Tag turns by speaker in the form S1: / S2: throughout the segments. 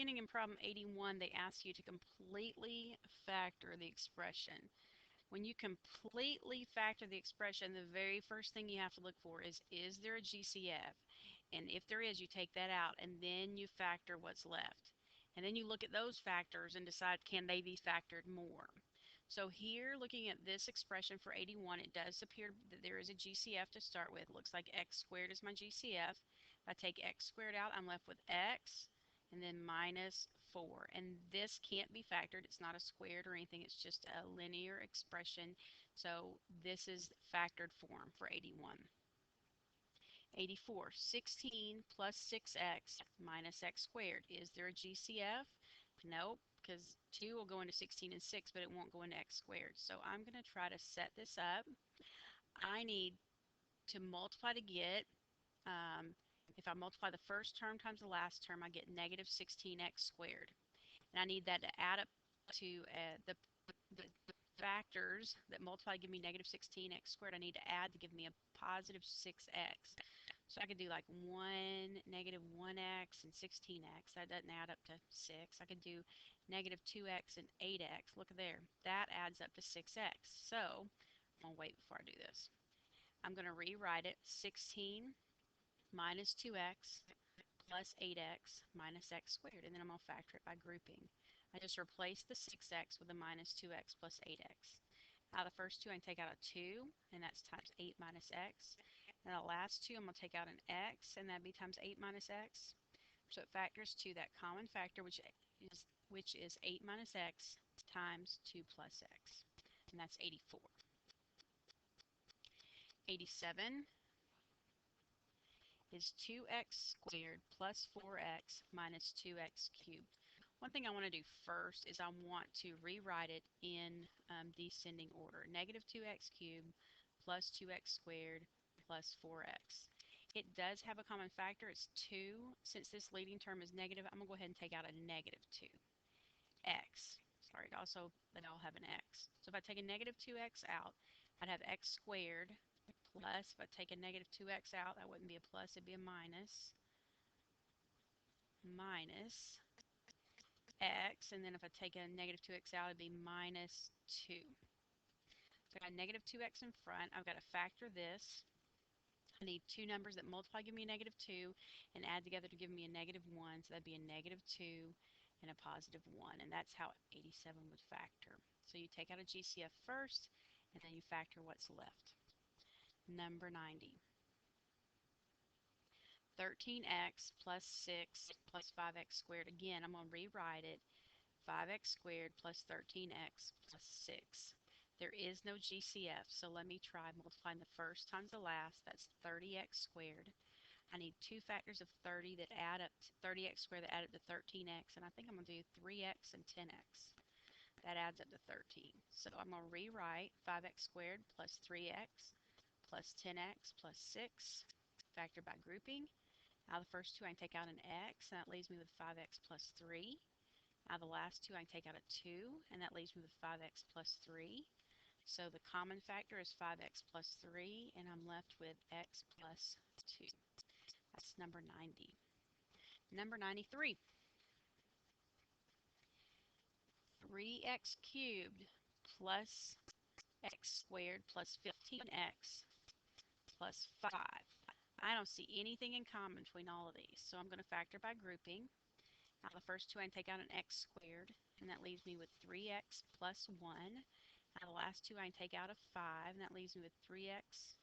S1: beginning in problem 81, they ask you to completely factor the expression. When you completely factor the expression, the very first thing you have to look for is there a GCF? And if there is, you take that out, and then you factor what's left. And then you look at those factors and decide, can they be factored more? So here, looking at this expression for 81, it does appear that there is a GCF to start with. It looks like x squared is my GCF. If I take x squared out, I'm left with x and then minus 4. And this can't be factored. It's not a squared or anything. It's just a linear expression. So this is factored form for 81. 84, 16 plus 6x minus x squared. Is there a GCF? Nope, because 2 will go into 16 and 6, but it won't go into x squared. So I'm going to try to set this up. I need to multiply to get, if I multiply the first term times the last term, I get negative 16x squared. And I need that to add up to the factors that multiply give me negative 16x squared. I need to add to give me a positive 6x. So I could do like 1, negative 1x, and 16x. That doesn't add up to 6. I could do negative 2x and 8x. Look there. That adds up to 6x. So I'm going to wait before I do this. I'm going to rewrite it. 16 minus 2x plus 8x minus x squared. And then I'm going to factor it by grouping. I just replace the 6x with a minus 2x plus 8x. Out of the first two, I can take out a 2, and that's times 8 minus x. And the last two, I'm going to take out an x, and that'd be times 8 minus x. So it factors to that common factor, which is 8 minus x times 2 plus x. And that's 84. 87 is 2x squared plus 4x minus 2x cubed. One thing I want to do first is I want to rewrite it in descending order. Negative 2x cubed plus 2x squared plus 4x. It does have a common factor. It's 2. Since this leading term is negative, I'm going to go ahead and take out a negative 2. X. Sorry, they all have an x. So if I take a negative 2x out, I'd have x squared plus, if I take a negative 2x out, that wouldn't be a plus, it'd be a minus x, and then if I take a negative 2x out, it'd be minus 2. So I got negative 2x in front. I've got to factor this. I need two numbers that multiply give me a negative 2 and add together to give me a negative 1. So that'd be a negative 2 and a positive 1. And that's how 87 would factor. So you take out a GCF first, and then you factor what's left. Number 90. 13x plus 6 plus 5x squared. Again, I'm going to rewrite it. 5x squared plus 13x plus 6. There is no GCF, so let me try multiplying the first times the last. That's 30x squared. I need two factors of 30 that add up to 30x squared that add up to 13x, and I think I'm going to do 3x and 10x. That adds up to 13. So I'm going to rewrite 5x squared plus 3x plus 10x plus 6, factor by grouping. Out of the first two, I can take out an x, and that leaves me with 5x plus 3. Out of the last two, I can take out a 2, and that leaves me with 5x plus 3. So the common factor is 5x plus 3, and I'm left with x plus 2. That's number 90. Number 93. 3x cubed plus x squared plus 15x plus 5. I don't see anything in common between all of these, so I'm going to factor by grouping. Now the first two I can take out an x squared, and that leaves me with 3x plus 1. Now the last two I can take out a 5, and that leaves me with 3x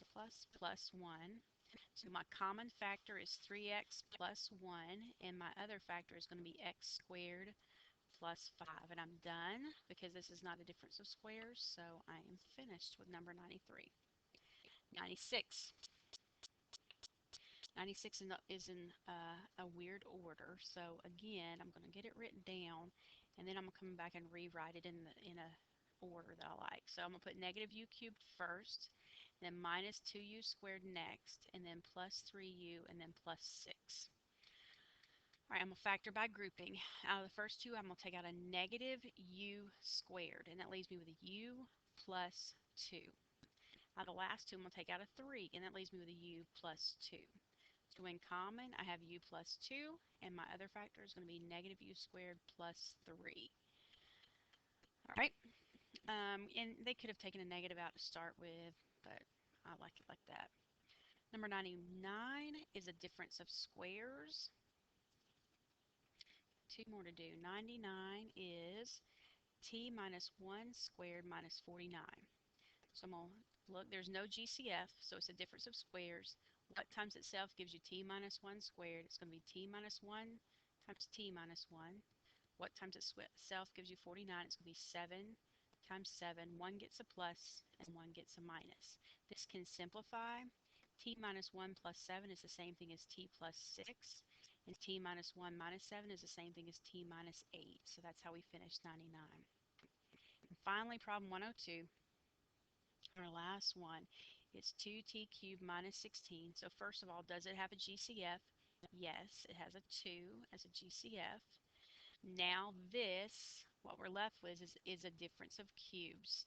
S1: plus 1. So my common factor is 3x plus 1, and my other factor is going to be x squared plus 5. And I'm done because this is not a difference of squares, so I am finished with number 93. 96. 96 is in a weird order, so again, I'm going to get it written down, and then I'm going to come back and rewrite it in a order that I like. So I'm going to put negative u cubed first, then minus 2u squared next, and then plus 3u, and then plus 6. All right, I'm going to factor by grouping. Out of the first two, I'm going to take out a negative u squared, and that leaves me with a u plus 2. Out of the last two, I'm going to take out a 3, and that leaves me with a u plus 2. in common, I have u plus 2, and my other factor is going to be negative u squared plus 3. All right, and they could have taken a negative out to start with, but I like it like that. Number 99 is a difference of squares. Two more to do. 99 is t minus 1 squared minus 49. So I'm going to look, there's no GCF, so it's a difference of squares. What times itself gives you t minus 1 squared? It's going to be t minus 1 times t minus 1. What times itself gives you 49? It's going to be 7 times 7. One gets a plus and one gets a minus. This can simplify. T minus 1 plus 7 is the same thing as t plus 6. And t minus 1 minus 7 is the same thing as t minus 8. So that's how we finish 99. And finally, problem 102. Our last one, it's 2t cubed minus 16. So first of all, does it have a GCF? Yes, it has a 2 as a GCF. Now this, what we're left with is a difference of cubes.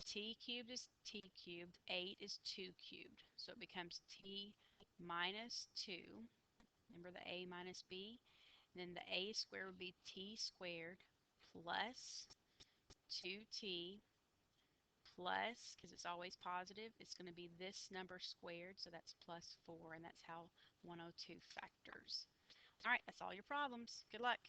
S1: T cubed is t cubed, 8 is 2 cubed. So it becomes t minus 2. Remember the a minus b? And then the a squared would be t squared plus 2t plus, because it's always positive, it's going to be this number squared, so that's plus 4, and that's how 102 factors. All right, that's all your problems. Good luck.